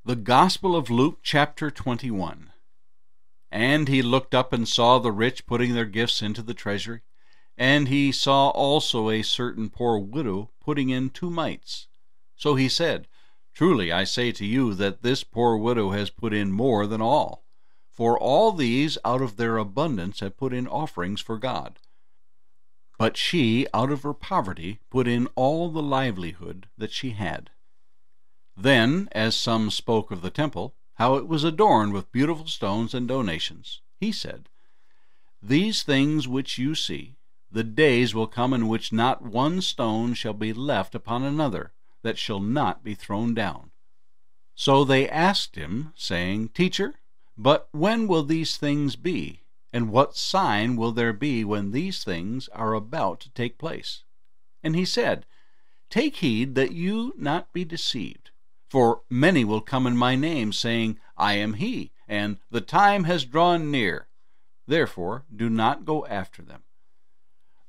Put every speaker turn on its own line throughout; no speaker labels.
The Gospel of Luke, chapter 21. And he looked up and saw the rich putting their gifts into the treasury. And he saw also a certain poor widow putting in 2 mites. So he said, Truly I say to you that this poor widow has put in more than all. For all these out of their abundance have put in offerings for God. But she, out of her poverty, put in all the livelihood that she had. Then, as some spoke of the temple, how it was adorned with beautiful stones and donations, he said, These things which you see, the days will come in which not one stone shall be left upon another, that shall not be thrown down. So they asked him, saying, Teacher, but when will these things be? And what sign will there be when these things are about to take place? And he said, Take heed that you not be deceived. For many will come in my name, saying, I am he, and the time has drawn near. Therefore do not go after them.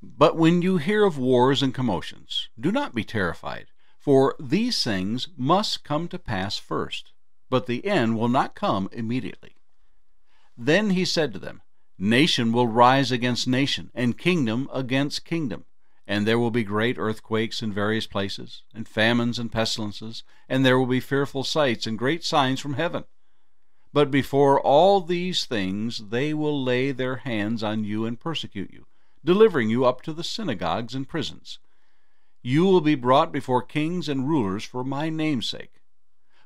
But when you hear of wars and commotions, do not be terrified, for these things must come to pass first, but the end will not come immediately. Then he said to them, Nation will rise against nation, and kingdom against kingdom. And there will be great earthquakes in various places, and famines and pestilences, and there will be fearful sights and great signs from heaven. But before all these things they will lay their hands on you and persecute you, delivering you up to the synagogues and prisons. You will be brought before kings and rulers for my name's sake.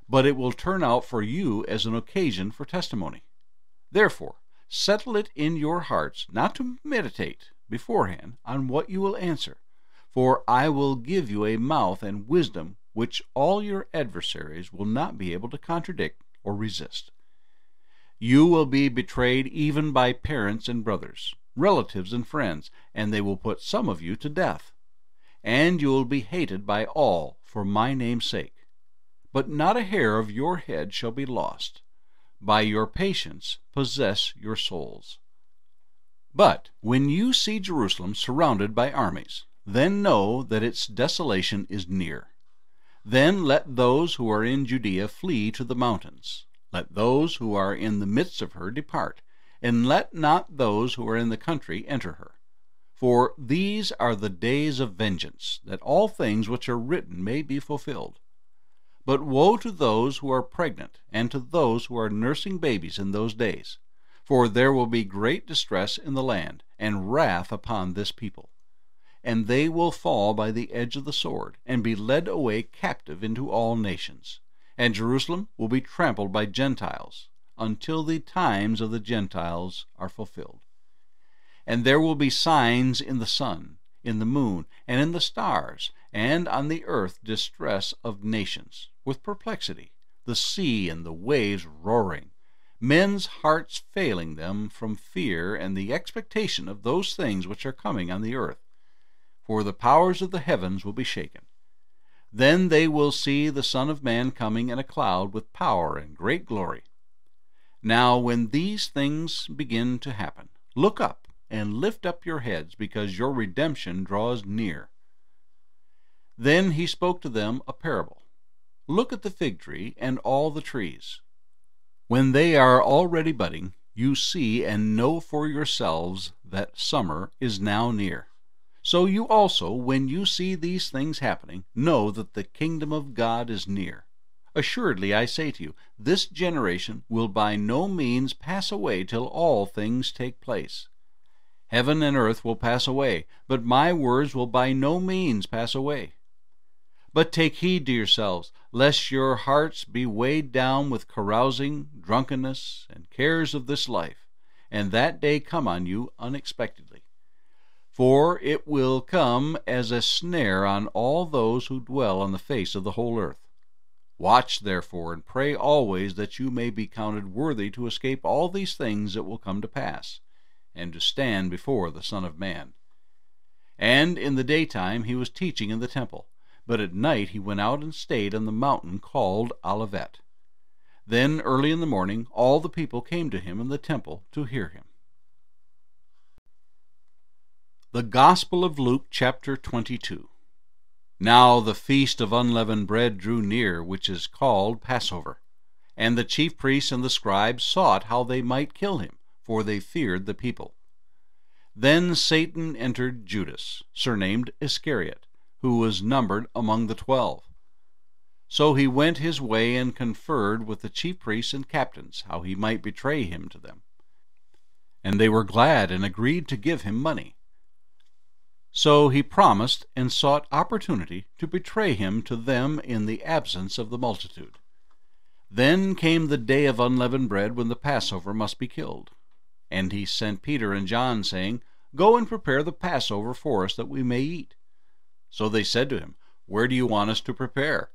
But it will turn out for you as an occasion for testimony. Therefore, settle it in your hearts not to meditate beforehand on what you will answer, for I will give you a mouth and wisdom which all your adversaries will not be able to contradict or resist. You will be betrayed even by parents and brothers, relatives and friends, and they will put some of you to death. And you will be hated by all for my name's sake. But not a hair of your head shall be lost. By your patience possess your souls. But when you see Jerusalem surrounded by armies, then know that its desolation is near. Then let those who are in Judea flee to the mountains. Let those who are in the midst of her depart, and let not those who are in the country enter her. For these are the days of vengeance, that all things which are written may be fulfilled. But woe to those who are pregnant, and to those who are nursing babies in those days. For there will be great distress in the land, and wrath upon this people. And they will fall by the edge of the sword, and be led away captive into all nations. And Jerusalem will be trampled by Gentiles, until the times of the Gentiles are fulfilled. And there will be signs in the sun, in the moon, and in the stars, and on the earth distress of nations, with perplexity, the sea and the waves roaring, men's hearts failing them from fear and the expectation of those things which are coming on the earth. For the powers of the heavens will be shaken. Then they will see the Son of Man coming in a cloud with power and great glory. Now when these things begin to happen, look up and lift up your heads, because your redemption draws near. Then he spoke to them a parable. Look at the fig tree and all the trees. When they are already budding, you see and know for yourselves that summer is now near. So you also, when you see these things happening, know that the kingdom of God is near. Assuredly, I say to you, this generation will by no means pass away till all things take place. Heaven and earth will pass away, but my words will by no means pass away. But take heed to yourselves, lest your hearts be weighed down with carousing, drunkenness, and cares of this life, and that day come on you unexpectedly. For it will come as a snare on all those who dwell on the face of the whole earth. Watch therefore, and pray always that you may be counted worthy to escape all these things that will come to pass, and to stand before the Son of Man. And in the daytime he was teaching in the temple, but at night he went out and stayed on the mountain called Olivet. Then early in the morning all the people came to him in the temple to hear him. The Gospel of Luke, chapter 22. Now the feast of unleavened bread drew near, which is called Passover. And the chief priests and the scribes sought how they might kill him, for they feared the people. Then Satan entered Judas, surnamed Iscariot, who was numbered among the 12. So he went his way and conferred with the chief priests and captains how he might betray him to them. And they were glad and agreed to give him money. So he promised and sought opportunity to betray him to them in the absence of the multitude. Then came the day of unleavened bread, when the Passover must be killed. And he sent Peter and John, saying, Go and prepare the Passover for us, that we may eat. So they said to him, Where do you want us to prepare?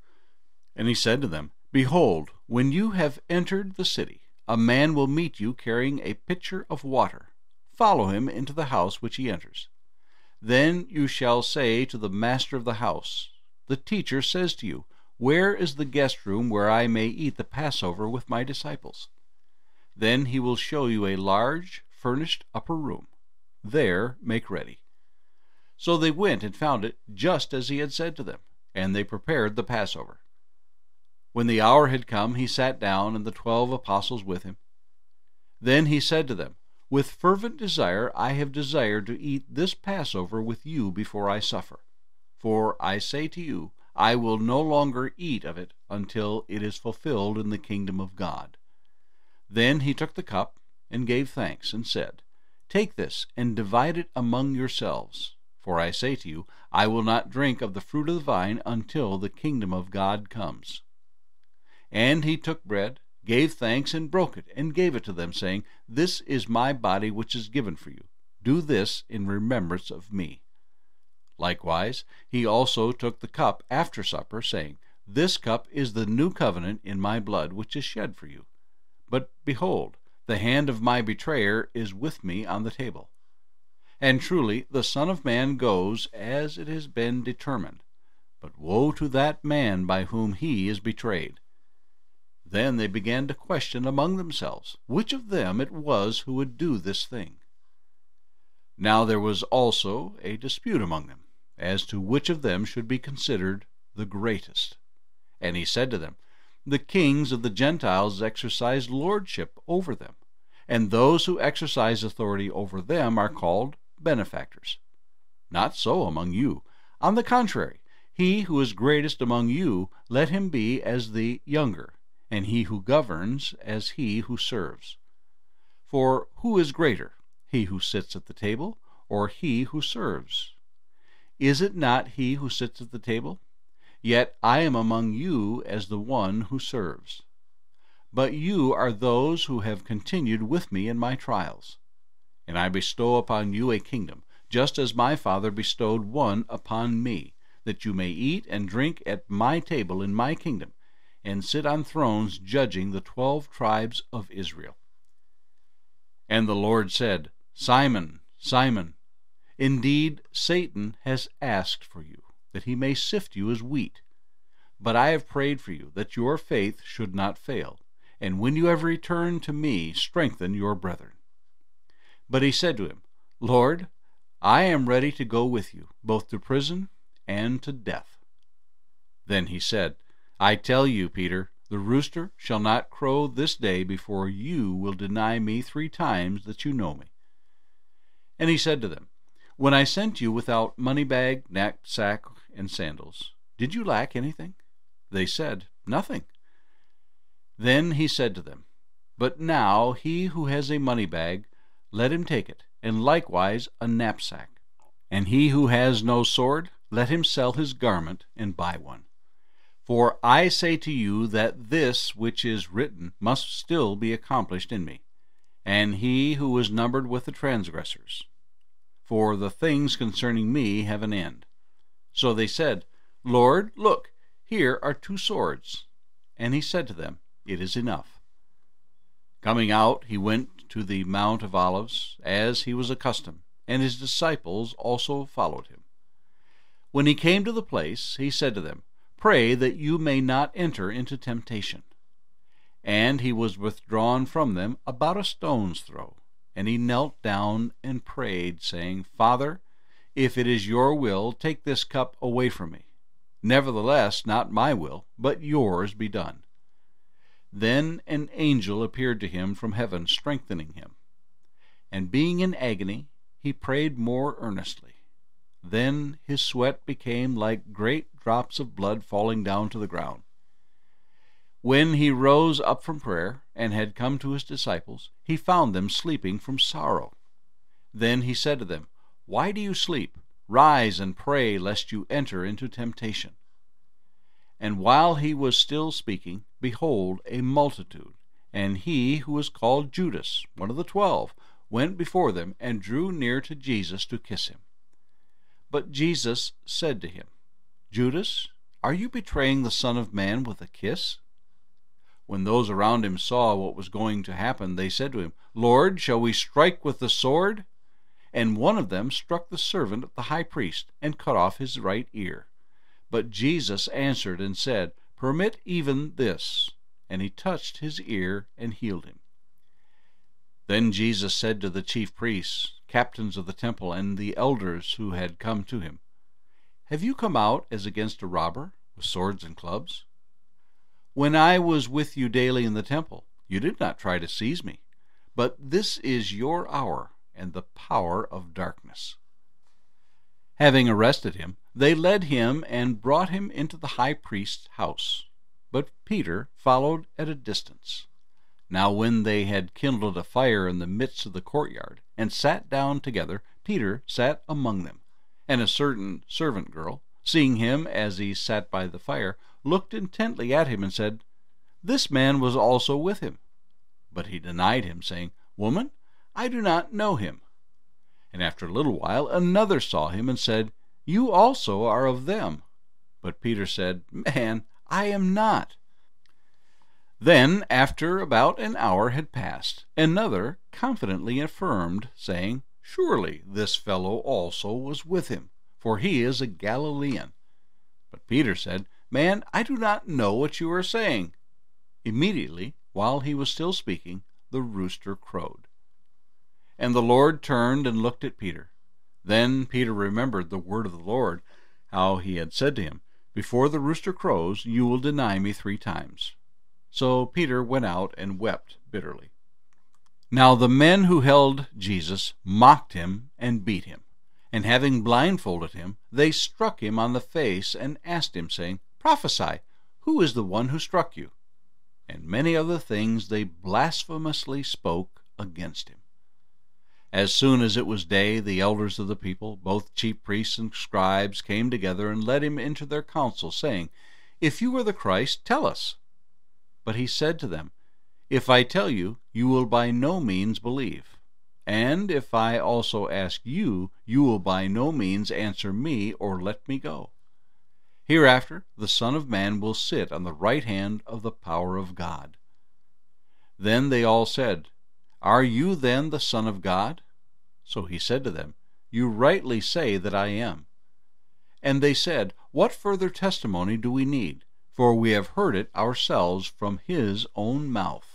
And he said to them, Behold, when you have entered the city, a man will meet you carrying a pitcher of water. Follow him into the house which he enters. Then you shall say to the master of the house, The teacher says to you, Where is the guest room where I may eat the Passover with my disciples? Then he will show you a large, furnished upper room. There make ready. So they went and found it just as he had said to them, and they prepared the Passover. When the hour had come, he sat down, and the 12 apostles with him. Then he said to them, With fervent desire I have desired to eat this Passover with you before I suffer. For I say to you, I will no longer eat of it until it is fulfilled in the kingdom of God. Then he took the cup and gave thanks, and said, Take this and divide it among yourselves. For I say to you, I will not drink of the fruit of the vine until the kingdom of God comes. And he took bread, gave thanks, and broke it, and gave it to them, saying, This is my body which is given for you. Do this in remembrance of me. Likewise, he also took the cup after supper, saying, This cup is the new covenant in my blood, which is shed for you. But behold, the hand of my betrayer is with me on the table. And truly the Son of Man goes as it has been determined. But woe to that man by whom he is betrayed. Then they began to question among themselves which of them it was who would do this thing. Now there was also a dispute among them, as to which of them should be considered the greatest. And he said to them, The kings of the Gentiles exercise lordship over them, and those who exercise authority over them are called benefactors. Not so among you. On the contrary, he who is greatest among you, let him be as the younger, and he who governs as he who serves. For who is greater, he who sits at the table, or he who serves? Is it not he who sits at the table? Yet I am among you as the one who serves. But you are those who have continued with me in my trials. And I bestow upon you a kingdom, just as my Father bestowed one upon me, that you may eat and drink at my table in my kingdom, and sit on thrones judging the 12 tribes of Israel. And the Lord said, Simon, Simon, indeed Satan has asked for you, that he may sift you as wheat. But I have prayed for you, that your faith should not fail, and when you have returned to me, strengthen your brethren. But he said to him, Lord, I am ready to go with you, both to prison and to death. Then he said, I tell you, Peter, the rooster shall not crow this day before you will deny me 3 times that you know me. And he said to them, When I sent you without money bag, knapsack, and sandals, did you lack anything? They said, Nothing. Then he said to them, But now he who has a money bag, let him take it, and likewise a knapsack. And he who has no sword, let him sell his garment and buy one. For I say to you that this which is written must still be accomplished in me. And he who was numbered with the transgressors. For the things concerning me have an end. So they said, Lord, look, here are 2 swords. And he said to them, It is enough. Coming out, he went to the Mount of Olives, as he was accustomed, and his disciples also followed him. When he came to the place, he said to them, Pray that you may not enter into temptation. And he was withdrawn from them about a stone's throw. And he knelt down and prayed, saying, Father, if it is your will, take this cup away from me. Nevertheless, not my will, but yours be done. Then an angel appeared to him from heaven, strengthening him. And being in agony, he prayed more earnestly. Then his sweat became like great drops of blood falling down to the ground. When he rose up from prayer, and had come to his disciples, he found them sleeping from sorrow. Then he said to them, "Why do you sleep? Rise and pray, lest you enter into temptation." And while he was still speaking, behold, a multitude, and he who was called Judas, one of the 12, went before them, and drew near to Jesus to kiss him. But Jesus said to him, "Judas, are you betraying the Son of Man with a kiss?" When those around him saw what was going to happen, they said to him, "Lord, shall we strike with the sword?" And one of them struck the servant of the high priest, and cut off his right ear. But Jesus answered and said, "Permit even this." And he touched his ear and healed him. Then Jesus said to the chief priests, captains of the temple, and the elders who had come to him, "Have you come out as against a robber, with swords and clubs? When I was with you daily in the temple, you did not try to seize me. But this is your hour and the power of darkness." Having arrested him, they led him and brought him into the high priest's house. But Peter followed at a distance. Now when they had kindled a fire in the midst of the courtyard, and sat down together, Peter sat among them. And a certain servant girl, seeing him as he sat by the fire, looked intently at him and said, "This man was also with him." But he denied him, saying, "Woman, I do not know him." And after a little while another saw him and said, "You also are of them." But Peter said, "Man, I am not." Then, after about an hour had passed, another confidently affirmed, saying, "Surely this fellow also was with him, for he is a Galilean." But Peter said, "Man, I do not know what you are saying." Immediately, while he was still speaking, the rooster crowed. And the Lord turned and looked at Peter. Then Peter remembered the word of the Lord, how he had said to him, "Before the rooster crows, you will deny me 3 times." So Peter went out and wept bitterly. Now the men who held Jesus mocked him and beat him. And having blindfolded him, they struck him on the face and asked him, saying, "Prophesy, who is the one who struck you?" And many other things they blasphemously spoke against him. As soon as it was day, the elders of the people, both chief priests and scribes, came together and led him into their council, saying, "If you are the Christ, tell us." But he said to them, "If I tell you, you will by no means believe. And if I also ask you, you will by no means answer me or let me go. Hereafter the Son of Man will sit on the right hand of the power of God." Then they all said, "Are you then the Son of God?" So he said to them, "You rightly say that I am." And they said, "What further testimony do we need? For we have heard it ourselves from his own mouth."